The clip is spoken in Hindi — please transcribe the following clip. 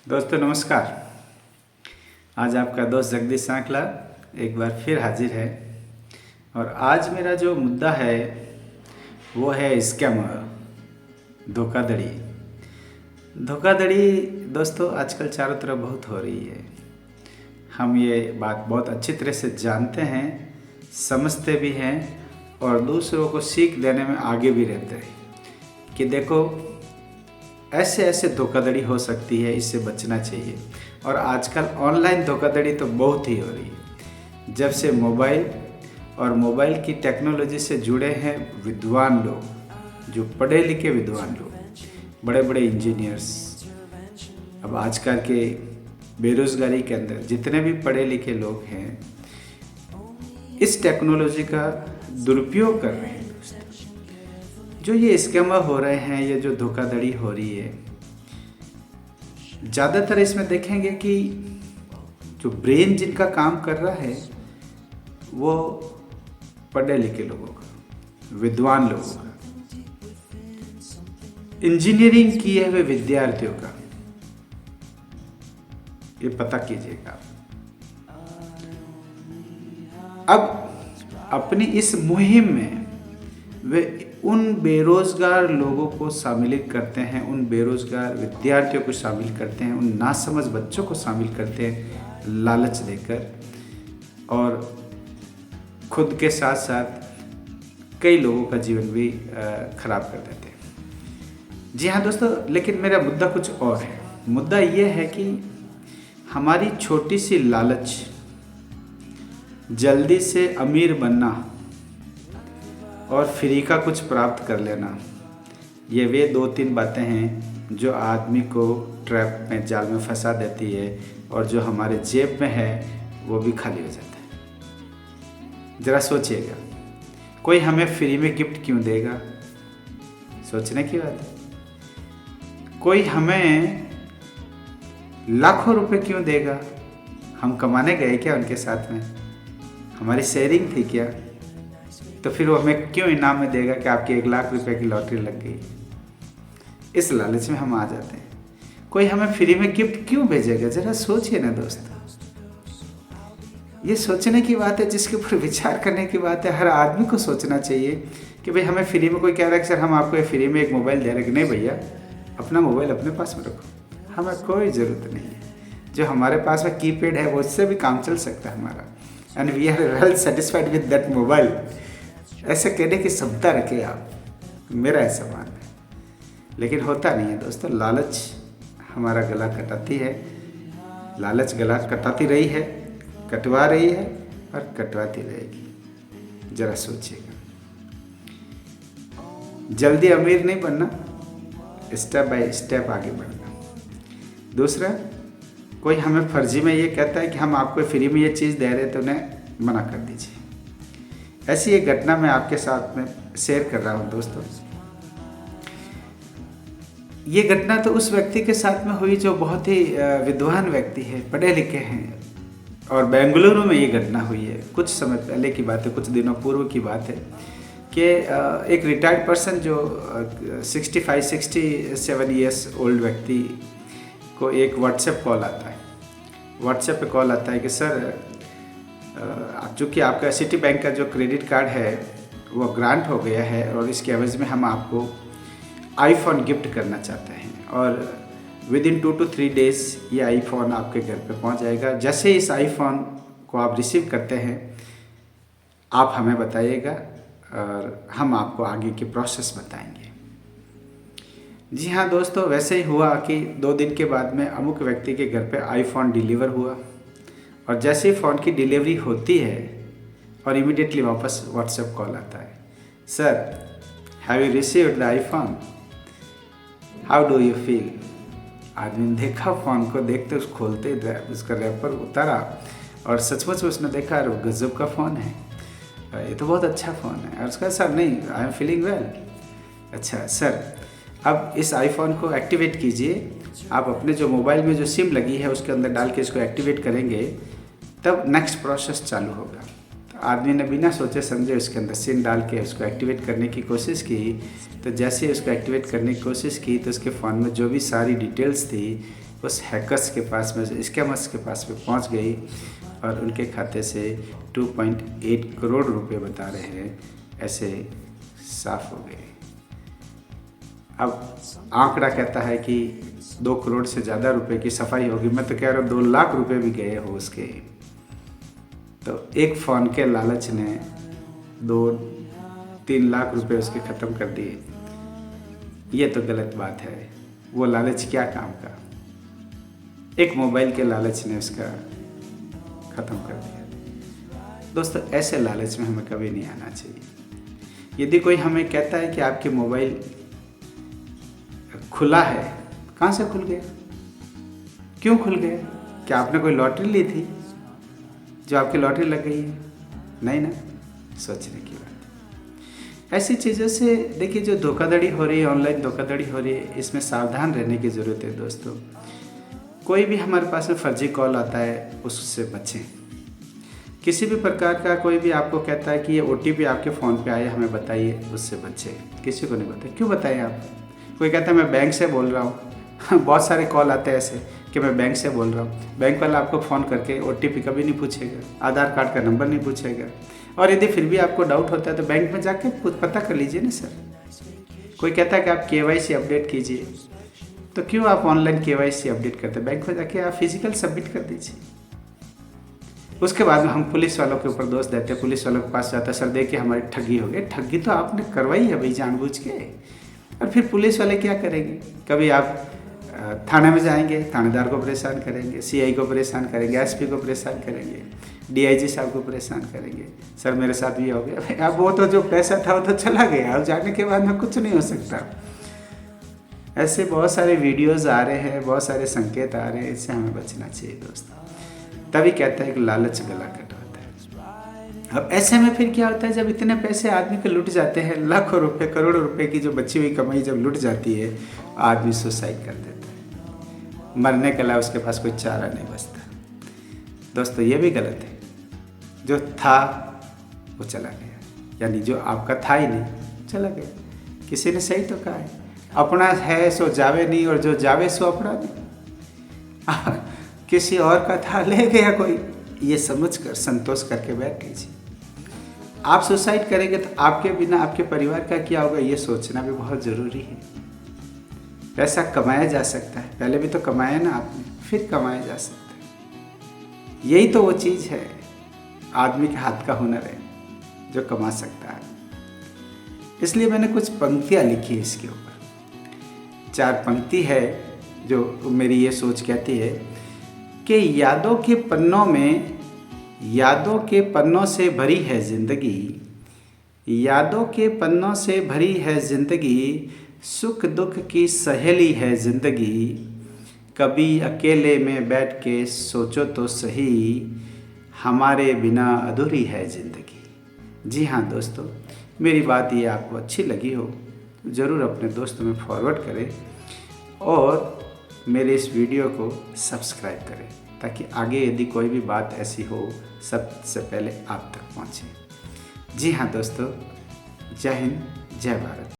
दोस्तों नमस्कार। आज आपका दोस्त जगदीश सांकला एक बार फिर हाजिर है और आज मेरा जो मुद्दा है वो है स्कैमर, धोखाधड़ी। धोखाधड़ी दोस्तों आजकल चारों तरफ बहुत हो रही है। हम ये बात बहुत अच्छी तरह से जानते हैं, समझते भी हैं और दूसरों को सीख देने में आगे भी रहते हैं कि देखो ऐसे ऐसे धोखाधड़ी हो सकती है, इससे बचना चाहिए। और आजकल ऑनलाइन धोखाधड़ी तो बहुत ही हो रही है। जब से मोबाइल और मोबाइल की टेक्नोलॉजी से जुड़े हैं विद्वान लोग, जो पढ़े लिखे विद्वान लोग, बड़े बड़े इंजीनियर्स, अब आजकल के बेरोज़गारी के अंदर जितने भी पढ़े लिखे लोग हैं इस टेक्नोलॉजी का दुरुपयोग कर रहे हैं। जो ये स्कैमर हो रहे हैं, ये जो धोखाधड़ी हो रही है, ज़्यादातर इसमें देखेंगे कि जो ब्रेन जिनका काम कर रहा है वो पढ़े लिखे लोगों का, विद्वान लोगों का, इंजीनियरिंग किए हुए विद्यार्थियों का, ये पता कीजिएगा। अब अपनी इस मुहिम में वे उन बेरोज़गार लोगों को शामिल करते हैं, उन बेरोज़गार विद्यार्थियों को शामिल करते हैं, उन नासमझ बच्चों को शामिल करते हैं लालच देकर, और खुद के साथ साथ कई लोगों का जीवन भी खराब कर देते हैं। जी हाँ दोस्तों, लेकिन मेरा मुद्दा कुछ और है। मुद्दा ये है कि हमारी छोटी सी लालच, जल्दी से अमीर बनना और फ्री का कुछ प्राप्त कर लेना, ये वे दो तीन बातें हैं जो आदमी को ट्रैप में, जाल में फंसा देती है, और जो हमारे जेब में है वो भी खाली हो जाता है। ज़रा सोचिएगा, कोई हमें फ्री में गिफ्ट क्यों देगा? सोचने की बात है। कोई हमें लाखों रुपए क्यों देगा? हम कमाने गए क्या उनके साथ में? हमारी शेयरिंग थी क्या? तो फिर वो हमें क्यों इनाम में देगा कि आपकी 1 लाख रुपए की लॉटरी लग गई? इस लालच में हम आ जाते हैं। कोई हमें फ्री में गिफ्ट क्यों भेजेगा? जरा सोचिए ना दोस्तों। ये सोचने की बात है, जिसके ऊपर विचार करने की बात है। हर आदमी को सोचना चाहिए कि भाई हमें फ्री में कोई कह रहा है कि सर हम आपको फ्री में एक मोबाइल दे रहे हैं। नहीं भैया, अपना मोबाइल अपने पास में रखो, हमें कोई ज़रूरत नहीं है। जो हमारे पास में कीपैड है वो उससे भी काम चल सकता है हमारा, and we are well satisfied with that mobile. ऐसे कहने की क्षमता रखे आप, मेरा ऐसा मानना है। लेकिन होता नहीं है दोस्तों। लालच हमारा गला कटाती है, लालच गला कटाती रही है, कटवा रही है और कटवाती रहेगी। जरा सोचिएगा, जल्दी अमीर नहीं बनना, स्टेप बाय स्टेप आगे बढ़ना। दूसरा, कोई हमें फर्जी में ये कहता है कि हम आपको फ्री में ये चीज़ दे रहे, तो उन्हें मना कर दीजिए। ऐसी एक घटना मैं आपके साथ में शेयर कर रहा हूँ दोस्तों। ये घटना तो उस व्यक्ति के साथ में हुई जो बहुत ही विद्वान व्यक्ति है, पढ़े लिखे हैं, और बेंगलुरु में ये घटना हुई है। कुछ समय पहले की बात है, कुछ दिनों पूर्व की बात है कि एक रिटायर्ड पर्सन जो 65-67 ईयर्स ओल्ड व्यक्ति को एक व्हाट्सएप कॉल आता है। व्हाट्सएप पे कॉल आता है कि सर, चूँकि आपका सिटी बैंक का जो क्रेडिट कार्ड है वो ग्रांट हो गया है, और इसके एवज में हम आपको आईफोन गिफ्ट करना चाहते हैं, और विद इन 2 to 3 डेज़ ये आईफोन आपके घर पे पहुंच जाएगा। जैसे इस आईफोन को आप रिसीव करते हैं आप हमें बताइएगा और हम आपको आगे की प्रोसेस बताएंगे। जी हाँ दोस्तों, वैसे ही हुआ कि 2 दिन के बाद में अमुक व्यक्ति के घर पे आईफोन डिलीवर हुआ, और जैसे ही फ़ोन की डिलीवरी होती है और इमीडिएटली वापस व्हाट्सएप कॉल आता है, sir have you received the iPhone, how do you feel? आदमी ने देखा फ़ोन को, देखते उस खोलते उसका रैपर उतारा और सचमुच उसने देखा वो गजब का फ़ोन है, ये तो बहुत अच्छा फ़ोन है। और उसका सर नहीं, आई एम फीलिंग वेल। अच्छा सर, अब इस आईफोन को एक्टिवेट कीजिए। आप अपने जो मोबाइल में जो सिम लगी है उसके अंदर डाल के इसको एक्टिवेट करेंगे, तब नेक्स्ट प्रोसेस चालू होगा। तो आदमी ने बिना सोचे समझे उसके अंदर सिम डाल के उसको एक्टिवेट करने की कोशिश की। तो जैसे उसको एक्टिवेट करने की कोशिश की तो उसके फ़ोन में जो भी सारी डिटेल्स थी उस हैकर्स के पास में, स्कैमर्स के पास में पहुंच गई और उनके खाते से 2.8 करोड़ रुपए बता रहे हैं ऐसे साफ हो गए। अब आंकड़ा कहता है कि 2 करोड़ से ज़्यादा रुपए की सफाई होगी। मैं तो कह रहा हूँ 2 लाख रुपए भी गए हो उसके। तो एक फ़ोन के लालच ने 2-3 लाख रुपए उसके ख़त्म कर दिए। ये तो गलत बात है। वो लालच क्या काम का? एक मोबाइल के लालच ने उसका ख़त्म कर दिया। दोस्तों, ऐसे लालच में हमें कभी नहीं आना चाहिए। यदि कोई हमें कहता है कि आपके मोबाइल खुला है, कहाँ से खुल गया, क्यों खुल गया? क्या आपने कोई लॉटरी ली थी जो आपकी लॉटरी लग गई है? नहीं ना, सोचने की बात। ऐसी चीज़ों से देखिए, जो धोखाधड़ी हो रही है, ऑनलाइन धोखाधड़ी हो रही है, इसमें सावधान रहने की ज़रूरत है। दोस्तों, कोई भी हमारे पास में फर्जी कॉल आता है, उससे बचें। किसी भी प्रकार का कोई भी आपको कहता है कि ये OTP आपके फ़ोन पे आया, हमें बताइए, उससे बचें। किसी को नहीं बताए। क्यों बताएं आप? कोई कहता है मैं बैंक से बोल रहा हूँ बहुत सारे कॉल आते हैं ऐसे कि मैं बैंक से बोल रहा हूँ। बैंक वाला आपको फ़ोन करके OTP कभी नहीं पूछेगा, आधार कार्ड का नंबर नहीं पूछेगा। और यदि फिर भी आपको डाउट होता है तो बैंक में जाके पता कर लीजिए ना सर। कोई कहता है कि आप KYC अपडेट कीजिए, तो क्यों आप ऑनलाइन KYC अपडेट करते हैं? बैंक में जाके आप फिजिकल सबमिट कर दीजिए। उसके बाद में हम पुलिस वालों के ऊपर दोष देते हैं। पुलिस वालों के पास जाता है, सर देखिए हमारी ठगी हो गई। ठगी तो आपने करवाई है भाई, जानबूझ के। और फिर पुलिस वाले क्या करेंगे? कभी आप थाने में जाएंगे, थानेदार को परेशान करेंगे, CI को परेशान करेंगे, SP को परेशान करेंगे, DIG साहब को परेशान करेंगे, सर मेरे साथ ये हो गया। भाई अब वो तो जो पैसा था वो तो चला गया, अब जाने के बाद में कुछ नहीं हो सकता। ऐसे बहुत सारे वीडियोज़ आ रहे हैं, बहुत सारे संकेत आ रहे हैं, इससे हमें बचना चाहिए दोस्तों। तभी कहते हैं कि लालच गला कटवाता है। अब ऐसे में फिर क्या होता है, जब इतने पैसे आदमी के लुट जाते हैं, लाखों रुपए, करोड़ों रुपए की जो बची हुई कमाई जब लुट जाती है, आदमी सुसाइड कर देता है। मरने के अलावा उसके पास कोई चारा नहीं बचता। दोस्तों, ये भी गलत है। जो था वो चला गया, यानी जो आपका था ही नहीं, चला गया। किसी ने सही तो कहा है, अपना है सो जावे नहीं, और जो जावे सो अपना नहीं। किसी और का था, ले गया कोई, ये समझ कर संतोष करके बैठ लीजिए। आप सुसाइड करेंगे तो आपके बिना आपके परिवार का क्या होगा, ये सोचना भी बहुत ज़रूरी है। पैसा कमाया जा सकता है, पहले भी तो कमाया ना आपने, फिर कमाया जा सकता है। यही तो वो चीज़ है, आदमी के हाथ का हुनर है जो कमा सकता है। इसलिए मैंने कुछ पंक्तियाँ लिखी इसके ऊपर। 4 पंक्ति है जो मेरी ये सोच कहती है कि यादों के पन्नों से भरी है ज़िंदगी, यादों के पन्नों से भरी है ज़िंदगी, सुख दुख की सहेली है ज़िंदगी, कभी अकेले में बैठ के सोचो तो सही, हमारे बिना अधूरी है ज़िंदगी। जी हाँ दोस्तों, मेरी बात ये आपको अच्छी लगी हो, ज़रूर अपने दोस्तों में फॉरवर्ड करें और मेरे इस वीडियो को सब्सक्राइब करें, ताकि आगे यदि कोई भी बात ऐसी हो सबसे पहले आप तक पहुँचे। जी हाँ दोस्तों, जय हिंद, जय भारत।